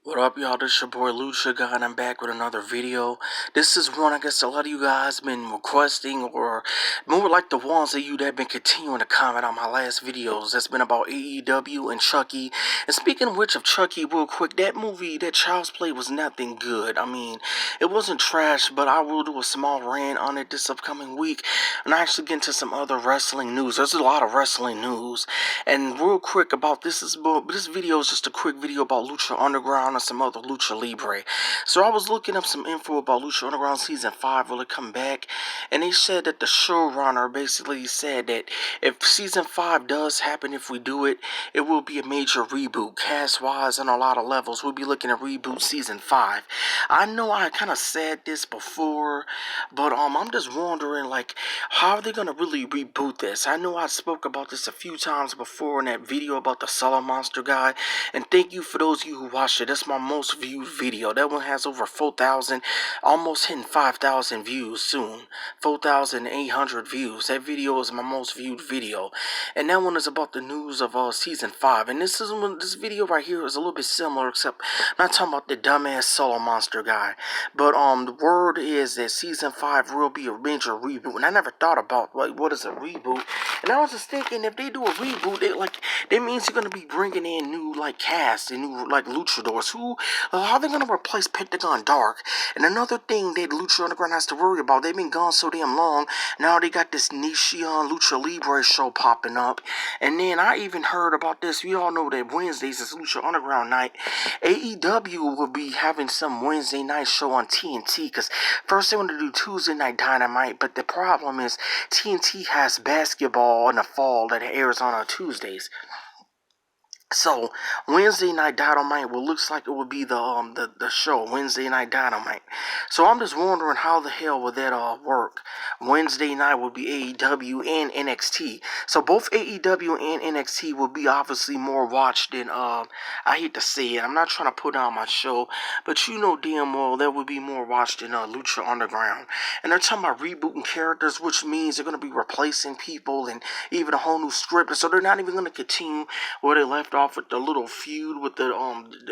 What up, y'all? This your boy Lucha guy, and I'm back with another video. This is one I guess a lot of you guys been requesting, or more like the ones of you that have been continuing to comment on my last videos. That's been about AEW and Chucky. And speaking of which, of Chucky, real quick, that movie, that Child's Play was nothing good. I mean, it wasn't trash, but I will do a small rant on it this upcoming week, and I actually get into some other wrestling news. There's a lot of wrestling news, and real quick about this video is just a quick video about Lucha Underground and some other Lucha Libre. So I was looking up some info about Lucha Underground Season 5 will it come back, and they said that the showrunner basically said that if Season 5 does happen, if we do it, it will be a major reboot, cast-wise on a lot of levels. We'll be looking at reboot Season 5. I know I kind of said this before, but I'm just wondering, like, how are they going to really reboot this? I know I spoke about this a few times before in that video about the Solo Monster guy, and thank you for those of you who watched it. That's my most viewed video. That one has over 4,000, almost hitting 5,000 views soon. 4,800 views. That video is my most viewed video, and that one is about the news of Season 5. And this video right here is a little bit similar, except I'm not talking about the dumbass Solo Monster guy, but the word is that Season 5 will be a major reboot, and I never thought about, like, what is a reboot, and I was just thinking, if they do a reboot, that means you're gonna be bringing in new, like, cast and new, like, luchadors. How are they gonna replace Pentagon Dark? And another thing that Lucha Underground has to worry about, they've been gone so damn long, now they got this Nishion Lucha Libre show popping up, and then I even heard about this. We all know that Wednesdays is Lucha Underground night. AEW will be having some Wednesday night show on TNT, because first they want to do Tuesday Night Dynamite, but the problem is TNT has basketball in the fall that airs on Tuesdays. So Wednesday Night Dynamite looks like it will be the show Wednesday Night Dynamite. So I'm just wondering how the hell would that work. Wednesday night will be AEW and NXT. So both AEW and NXT will be obviously more watched than I hate to say it. I'm not trying to put on my show, but you know damn well that would be more watched than Lucha Underground. And they're talking about rebooting characters, which means they're going to be replacing people and even a whole new script. So they're not even going to continue where they left off with the little feud with the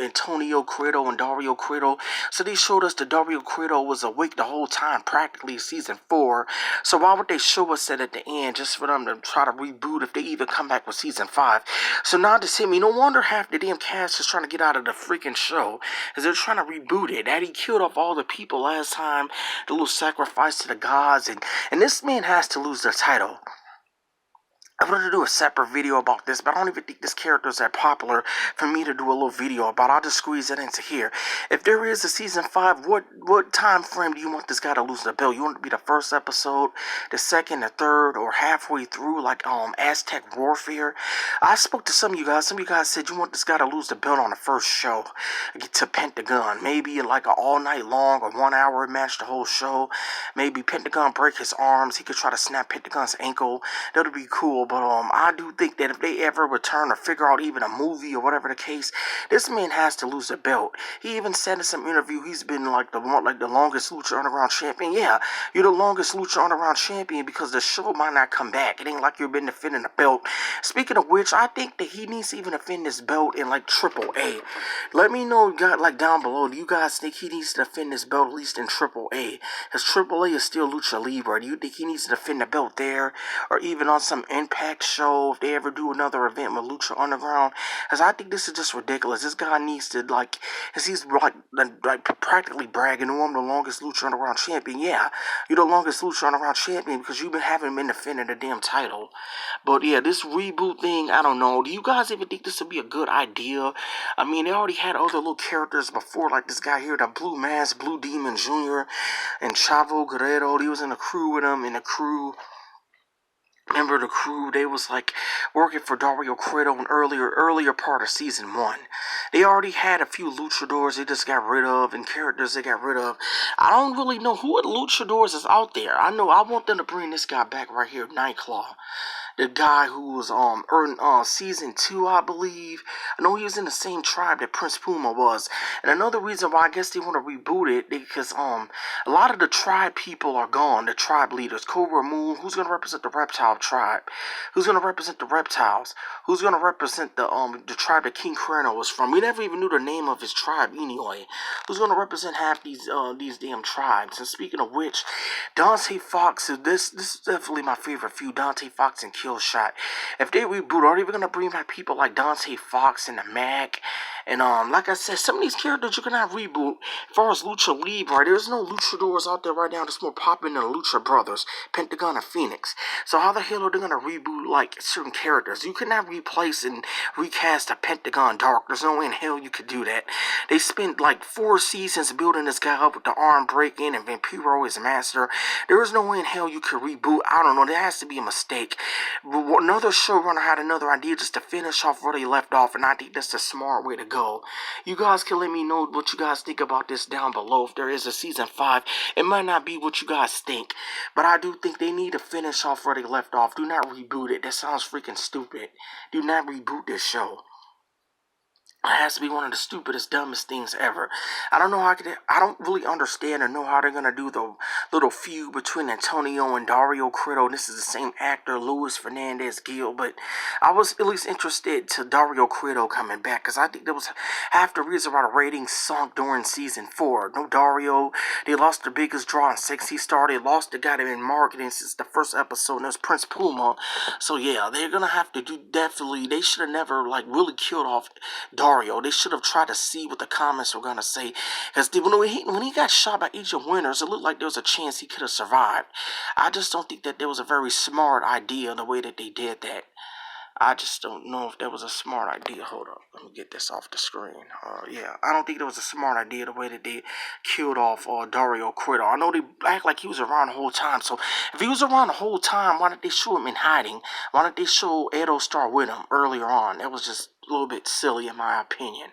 Antonio Cueto and Dario Cueto. So they showed us that Dario Cueto was awake the whole time, practically Season 4. So why would they show us that at the end, just for them to try to reboot if they even come back with Season 5? So now this hit me. No wonder half the damn cast is trying to get out of the freaking show, because they're trying to reboot it. That he killed off all the people last time, the little sacrifice to the gods, and this man has to lose the title. I wanted to do a separate video about this, but I don't even think this character is that popular for me to do a little video about. I'll just squeeze it into here. If there is a Season 5, what time frame do you want this guy to lose the belt? You want it to be the first episode, the second, the third, or halfway through, like Aztec Warfare? I spoke to some of you guys. Some of you guys said you want this guy to lose the belt on the first show, get to Pentagon. Maybe like an all night long or 1 hour match the whole show. Maybe Pentagon break his arms. He could try to snap Pentagon's ankle. That would be cool. But I do think that if they ever return or figure out even a movie or whatever the case, this man has to lose the belt. He even said in some interview he's been like the longest Lucha Underground champion. Yeah, you're the longest Lucha Underground champion because the show might not come back. It ain't like you've been defending the belt. Speaking of which, I think that he needs to even defend this belt in like AAA. Let me know, down below. Do you guys think he needs to defend this belt at least in AAA? Because AAA is still Lucha Libre. Do you think he needs to defend the belt there, or even on some Impact show if they ever do another event with Lucha Underground? Because I think this is just ridiculous. This guy needs to, like, because he's like practically bragging, oh, I'm the longest Lucha Underground champion. Yeah, you're the longest Lucha Underground champion because you haven't been defending the damn title. But yeah, this reboot thing, I don't know. Do you guys even think this would be a good idea? I mean, they already had other little characters before, like this guy here, the Blue Mask, Blue Demon Jr. and Chavo Guerrero. He was in a crew with him, Remember the crew? They was like working for Dario Cueto in earlier part of Season 1. They already had a few luchadors they just got rid of and characters they got rid of. I don't really know who luchadors is out there. I know I want them to bring this guy back right here, Nightclaw. the guy who was in season 2, I believe. I know he was in the same tribe that Prince Puma was. And another reason why I guess they want to reboot it because a lot of the tribe people are gone. The tribe leaders, Cobra Moon. Who's gonna represent the reptile tribe? Who's gonna represent the reptiles? Who's gonna represent the tribe that King Krano was from? We never even knew the name of his tribe anyway. Who's gonna represent half these damn tribes? And speaking of which, Dante Fox. This is definitely my favorite few. Dante Fox and Killshot. If they reboot, are they even gonna bring back people like Dante Fox and the Mac? And like I said, some of these characters you cannot reboot. As far as Lucha Libre, there's no luchadors out there right now that's more popular than the Lucha Brothers, Pentagon and Phoenix. So how the hell are they gonna reboot like certain characters? You cannot replace and recast a Pentagon Dark. There's no way in hell you could do that. They spent like 4 seasons building this guy up with the arm breaking and Vampiro is master. There is no way in hell you could reboot. I don't know. There has to be a mistake. Another showrunner had another idea just to finish off where they left off, and I think that's the smart way to go. You guys can let me know what you guys think about this down below. If there is a season 5, it might not be what you guys think, but I do think they need to finish off where they left off. Do not reboot it. That sounds freaking stupid. Do not reboot this show. It has to be one of the stupidest, dumbest things ever. I don't know how I don't really understand or know how they're gonna do the little feud between Antonio and Dario Cueto. This is the same actor, Luis Fernandez Gil, but I was at least interested to Dario Cueto coming back because I think that was half the reason why the ratings sunk during season 4. No Dario, they lost the biggest draw in 60 Star. They lost the guy that been marketing since the first episode, and it was Prince Puma. So yeah, they're gonna have to do definitely. They should have never like really killed off Dario. They should have tried to see what the comments were going to say. Because when he got shot by Agent Winters, it looked like there was a chance he could have survived. I just don't think that there was a very smart idea the way that they did that. I just don't know if that was a smart idea. Hold up. Let me get this off the screen. Yeah, I don't think that was a smart idea the way that they killed off Dario Cueto. I know they act like he was around the whole time. So if he was around the whole time, why did they show him in hiding? Why did they show Edo Star with him earlier on? That was just a little bit silly in my opinion.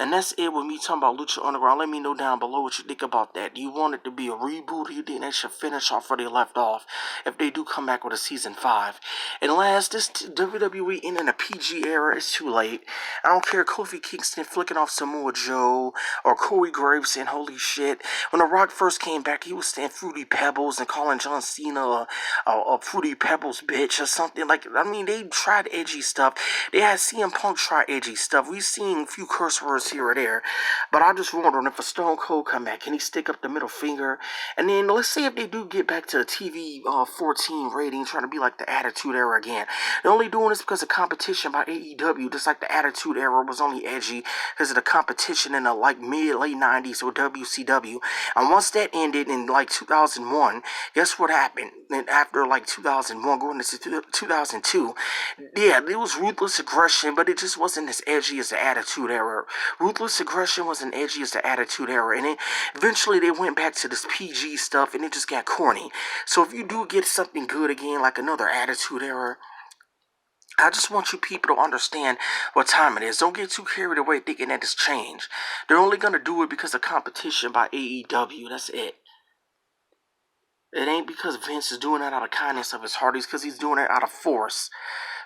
And that's it with me talking about Lucha Underground. Let me know down below what you think about that. Do you want it to be a reboot, or do you think they should finish off where they left off if they do come back with a season 5? And last, this WWE ending a PG era is too late. I don't care Kofi Kingston flicking off Samoa Joe or Corey Graves saying holy shit. When The Rock first came back, he was saying Fruity Pebbles and calling John Cena a Fruity Pebbles bitch or something. Like, I mean, they tried edgy stuff. They had CM Punk try edgy stuff. We've seen a few curse words here or there, but I'm just wondering if a Stone Cold come back, can he stick up the middle finger? And then let's say if they do get back to a TV 14 rating, trying to be like the Attitude Era again. They're only doing this because of competition by AEW, just like the Attitude Era was only edgy because of the competition in the like late 90s with WCW. And once that ended in like 2001, guess what happened? And after like 2001 going into 2002, yeah, it was ruthless aggression, but it just wasn't as edgy as the Attitude Era. Ruthless aggression wasn't edgy as the Attitude Era, and then eventually they went back to this PG stuff, and it just got corny. So if you do get something good again, like another Attitude Era, I just want you people to understand what time it is. Don't get too carried away thinking that it's changed. They're only going to do it because of competition by AEW. That's it. It ain't because Vince is doing that out of kindness of his heart. It's because he's doing it out of force.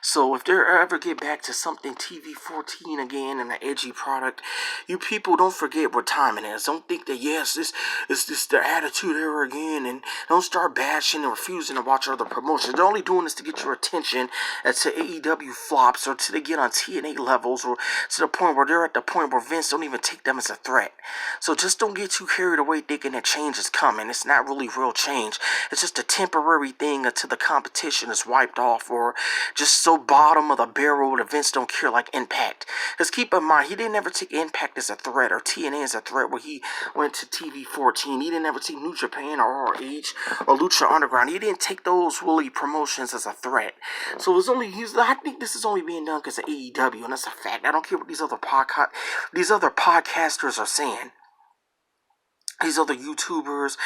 So if they ever get back to something TV 14 again and an edgy product, you people don't forget what time it is. Don't think that, yes, this the Attitude Era again, and don't start bashing and refusing to watch other promotions. They're only doing this to get your attention to AEW flops or to they get on TNA levels or to the point where they're at the point where Vince don't even take them as a threat. So just don't get too carried away thinking that change is coming. It's not really real change. It's just a temporary thing until the competition is wiped off or just so bottom of the barrel that Vince don't care like Impact. Because keep in mind, he didn't ever take Impact as a threat or TNA as a threat where he went to TV 14. He didn't ever take New Japan or ROH or Lucha Underground. He didn't take those really promotions as a threat. So it's only I think this is only being done because of AEW, and that's a fact. I don't care what these other podcasters are saying. These other YouTubers,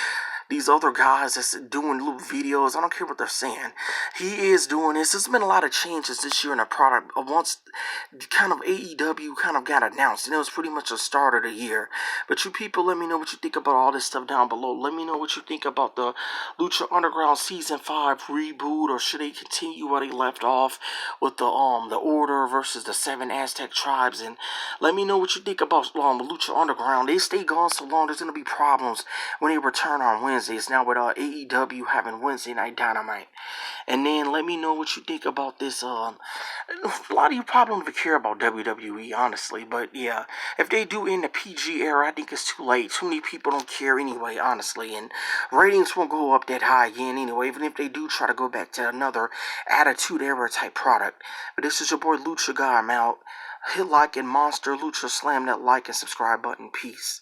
these other guys that's doing little videos. I don't care what they're saying. He is doing this. There's been a lot of changes this year in the product. Once kind of AEW kind of got announced, and it was pretty much the start of the year. But you people, let me know what you think about all this stuff down below. Let me know what you think about the Lucha Underground Season 5 reboot, or should they continue where they left off with the Order versus the 7 Aztec tribes? And let me know what you think about Lucha Underground. They stay gone so long, there's gonna be problems when they return on Wednesdays. Now with AEW having Wednesday Night Dynamite. And then let me know what you think about this. A lot of you probably don't even care about WWE, honestly. But yeah, if they do end the PG era, I think it's too late. Too many people don't care anyway, honestly. And ratings won't go up that high again anyway, even if they do try to go back to another Attitude Era type product. But this is your boy Lucha Guy. I'm out. Hit like and Monster Lucha, slam that like and subscribe button. Peace.